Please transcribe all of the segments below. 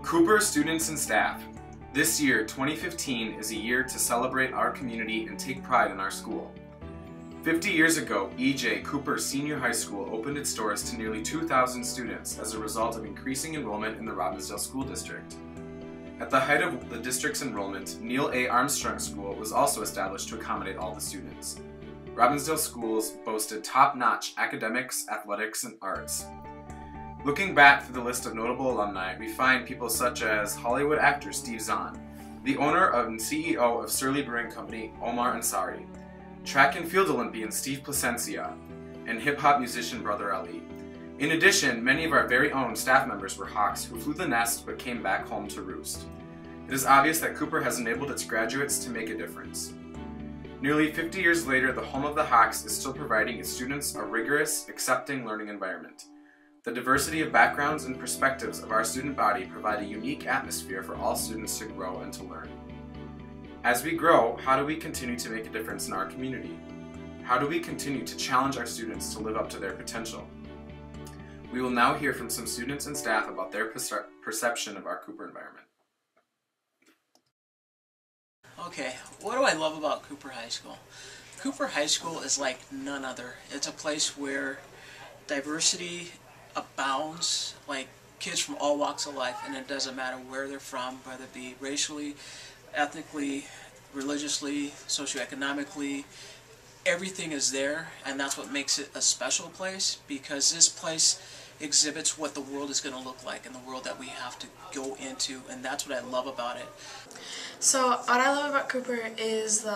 Cooper students and staff. This year, 2015, is a year to celebrate our community and take pride in our school. 50 years ago, E.J. Cooper Senior High School opened its doors to nearly 2,000 students as a result of increasing enrollment in the Robbinsdale School District. At the height of the district's enrollment, Neil A. Armstrong School was also established to accommodate all the students. Robbinsdale schools boasted top-notch academics, athletics, and arts. Looking back through the list of notable alumni, we find people such as Hollywood actor Steve Zahn, the owner and CEO of Surly Brewing Company, Omar Ansari, track and field Olympian Steve Placencia, and hip-hop musician Brother Ali. In addition, many of our very own staff members were Hawks who flew the nest but came back home to roost. It is obvious that Cooper has enabled its graduates to make a difference. Nearly 50 years later, the home of the Hawks is still providing its students a rigorous, accepting learning environment. The diversity of backgrounds and perspectives of our student body provide a unique atmosphere for all students to grow and to learn. As we grow, how do we continue to make a difference in our community? How do we continue to challenge our students to live up to their potential? We will now hear from some students and staff about their perception of our Cooper environment. Okay, what do I love about Cooper High School? Cooper High School is like none other. It's a place where diversity abounds, like kids from all walks of life, and it doesn't matter where they're from, whether it be racially, ethnically, religiously, socioeconomically. Everything is there, and that's what makes it a special place, because this place exhibits what the world is going to look like and the world that we have to go into, and that's what I love about it. So what I love about Cooper is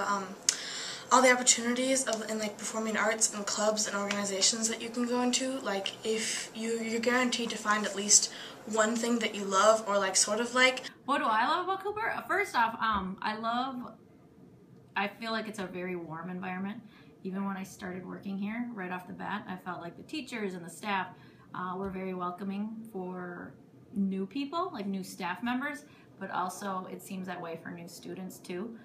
all the opportunities in like performing arts and clubs and organizations that you can go into. Like if you're guaranteed to find at least one thing that you love or like sort of like. What do I love about Cooper? First off, I feel like it's a very warm environment. Even when I started working here, right off the bat, I felt like the teachers and the staff were very welcoming for new people, like new staff members, but also it seems that way for new students too.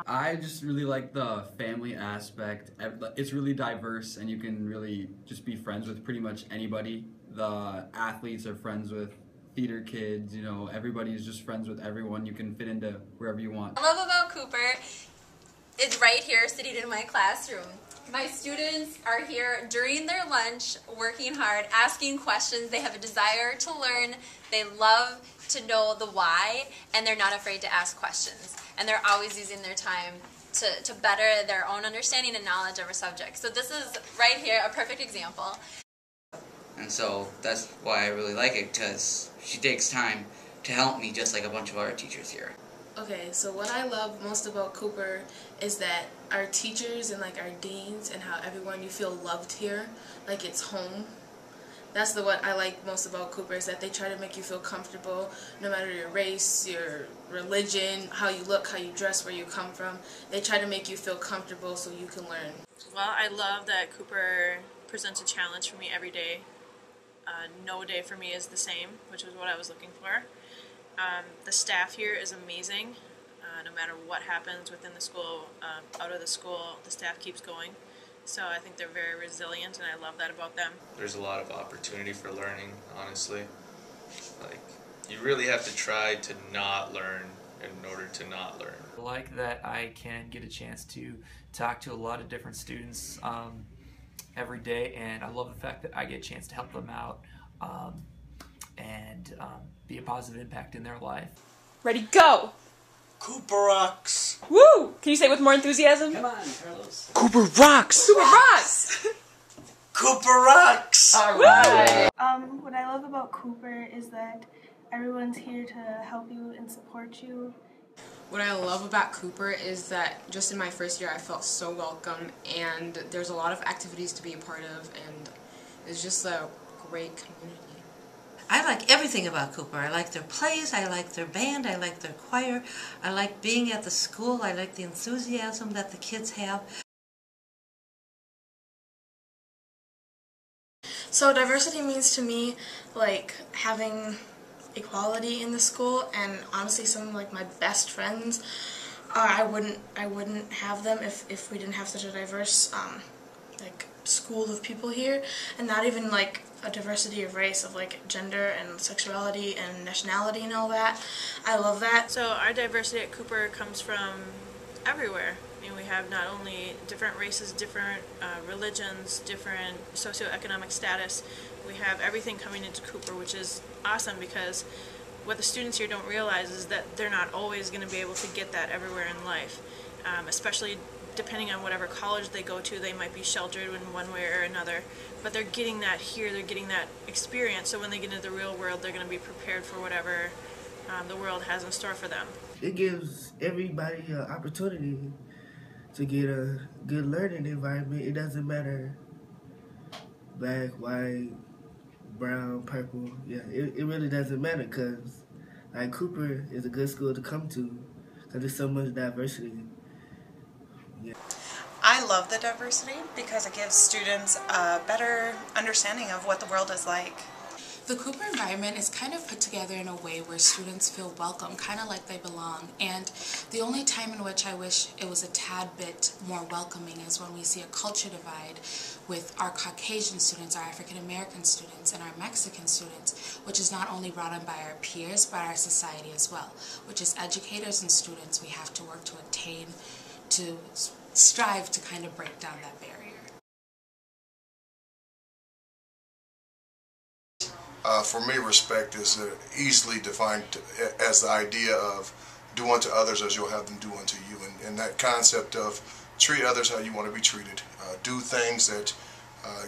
I just really like the family aspect. It's really diverse and you can really just be friends with pretty much anybody. The athletes are friends with theater kids, you know, everybody's just friends with everyone. You can fit into wherever you want. What I love about Cooper is right here sitting in my classroom. My students are here during their lunch, working hard, asking questions. They have a desire to learn. They love to know the why, and they're not afraid to ask questions. And they're always using their time to better their own understanding and knowledge of a subject. So this is right here a perfect example. And so that's why I really like it, because she takes time to help me just like a bunch of our teachers here. Okay, so what I love most about Cooper is that our teachers and like our deans and how everyone, you feel loved here, like it's home. That's what I like most about Cooper, is that they try to make you feel comfortable no matter your race, your religion, how you look, how you dress, where you come from. They try to make you feel comfortable so you can learn. Well, I love that Cooper presents a challenge for me every day. No day for me is the same, which is what I was looking for. The staff here is amazing. No matter what happens within the school, out of the school, the staff keeps going. So I think they're very resilient, and I love that about them. There's a lot of opportunity for learning, honestly. Like, you really have to try to not learn in order to not learn. I like that I can get a chance to talk to a lot of different students every day, and I love the fact that I get a chance to help them out and be a positive impact in their life. Ready, go! Cooper rocks! Woo! Can you say it with more enthusiasm? Come on, Carlos. Cooper rocks! Cooper rocks! Cooper rocks! Alright! What I love about Cooper is that everyone's here to help you and support you. What I love about Cooper is that just in my first year I felt so welcome, and there's a lot of activities to be a part of, and it's just a great community. I like everything about Cooper. I like their plays, I like their band, I like their choir, I like being at the school, I like the enthusiasm that the kids have. So diversity means to me like having equality in the school, and honestly some of like my best friends, I wouldn't have them if we didn't have such a diverse like school of people here, and not even like a diversity of race, of like gender and sexuality and nationality and all that. I love that. So our diversity at Cooper comes from everywhere. I mean, we have not only different races, different religions, different socioeconomic status. We have everything coming into Cooper, which is awesome, because what the students here don't realize is that they're not always going to be able to get that everywhere in life, especially depending on whatever college they go to. They might be sheltered in one way or another, but they're getting that here, they're getting that experience, so when they get into the real world, they're going to be prepared for whatever the world has in store for them. It gives everybody an opportunity to get a good learning environment. It doesn't matter black, white, brown, purple. Yeah, it really doesn't matter, because like Cooper is a good school to come to because there's so much diversity. Yeah. I love the diversity because it gives students a better understanding of what the world is like. The Cooper environment is kind of put together in a way where students feel welcome, kind of like they belong. And the only time in which I wish it was a tad bit more welcoming is when we see a culture divide with our Caucasian students, our African American students, and our Mexican students, which is not only brought on by our peers, but our society as well, which is educators and students we have to work to attain, to strive to kind of break down that barrier. For me, respect is easily defined as the idea of do unto others as you'll have them do unto you. And that concept of treat others how you want to be treated. Do things that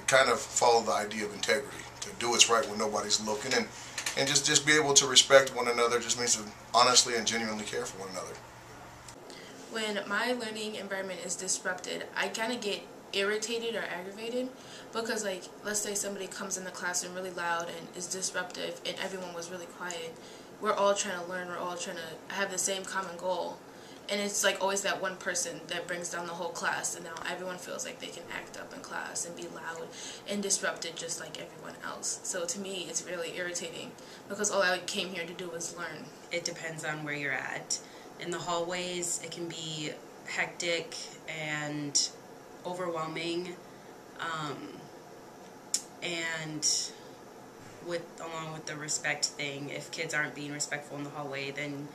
kind of follow the idea of integrity. To do what's right when nobody's looking. And just be able to respect one another just means to honestly and genuinely care for one another. When my learning environment is disrupted, I kind of get irritated or aggravated, because like, let's say somebody comes in the classroom really loud and is disruptive and everyone was really quiet. We're all trying to learn, we're all trying to have the same common goal, and it's like always that one person that brings down the whole class, and now everyone feels like they can act up in class and be loud and disrupted just like everyone else. So to me it's really irritating, because all I came here to do was learn. It depends on where you're at. In the hallways it can be hectic and overwhelming, and along with the respect thing, if kids aren't being respectful in the hallway, then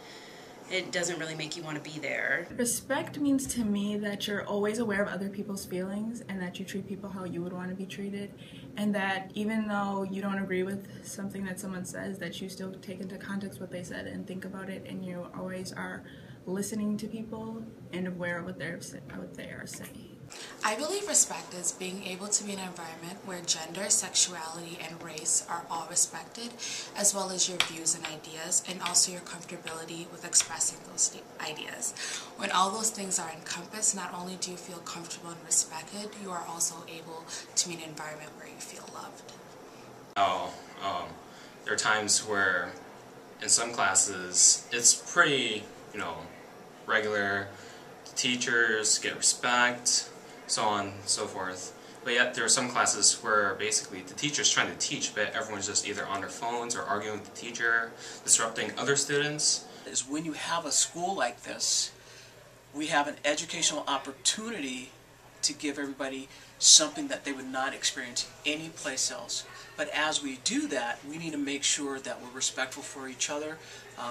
it doesn't really make you want to be there. Respect means to me that you're always aware of other people's feelings and that you treat people how you would want to be treated, and that even though you don't agree with something that someone says, that you still take into context what they said and think about it, and you always are listening to people and aware of what they are saying. I believe respect is being able to be in an environment where gender, sexuality, and race are all respected, as well as your views and ideas, and also your comfortability with expressing those ideas. When all those things are encompassed, not only do you feel comfortable and respected, you are also able to be in an environment where you feel loved. There are times where in some classes it's pretty, regular. The teachers get respect, so on and so forth. But yet there are some classes where basically the teacher's trying to teach, but everyone's just either on their phones or arguing with the teacher, disrupting other students. Is when you have a school like this, we have an educational opportunity to give everybody something that they would not experience anyplace else. But as we do that, we need to make sure that we're respectful for each other,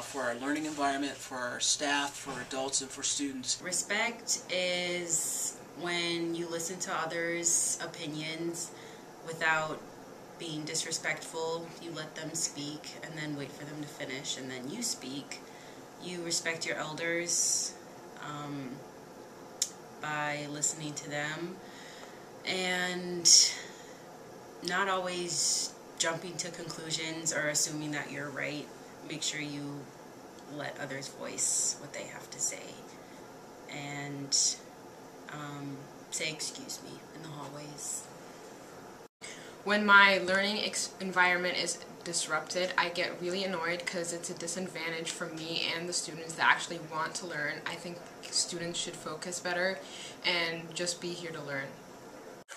for our learning environment, for our staff, for adults, and for students. Respect is when you listen to others' opinions without being disrespectful. You let them speak and then wait for them to finish, and then you speak. You respect your elders by listening to them, and not always jumping to conclusions or assuming that you're right. Make sure you let others voice what they have to say, and say excuse me in the hallways. When my learning environment is disrupted, I get really annoyed because it's a disadvantage for me and the students that actually want to learn. I think students should focus better and just be here to learn.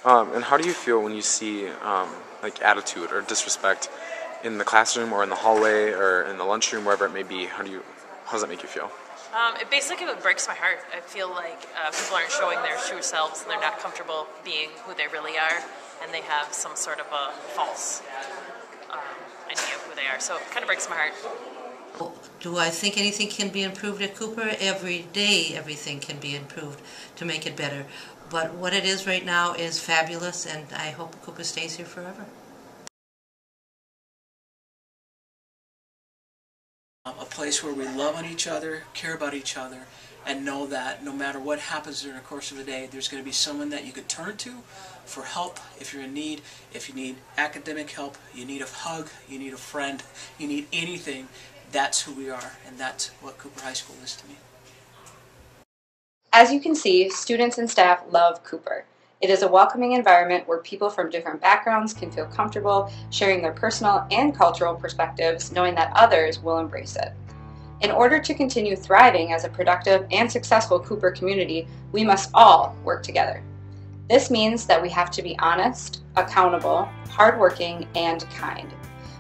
And how do you feel when you see like attitude or disrespect in the classroom or in the hallway or in the lunchroom, wherever it may be? How does that make you feel? It basically breaks my heart. I feel like people aren't showing their true selves and they're not comfortable being who they really are, and they have some sort of a false idea of who they are. So it kind of breaks my heart. Do I think anything can be improved at Cooper? Every day everything can be improved to make it better. But what it is right now is fabulous, and I hope Cooper stays here forever. A place where we love on each other, care about each other, and know that no matter what happens during the course of the day, there's going to be someone that you could turn to for help if you're in need. If you need academic help, you need a hug, you need a friend, you need anything, that's who we are, and that's what Cooper High School is to me. As you can see, students and staff love Cooper. It is a welcoming environment where people from different backgrounds can feel comfortable sharing their personal and cultural perspectives, knowing that others will embrace it. In order to continue thriving as a productive and successful Cooper community, we must all work together. This means that we have to be honest, accountable, hardworking, and kind.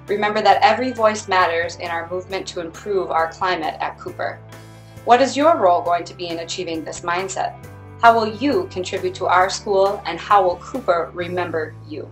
Remember that every voice matters in our movement to improve our climate at Cooper. What is your role going to be in achieving this mindset? How will you contribute to our school, and how will Cooper remember you?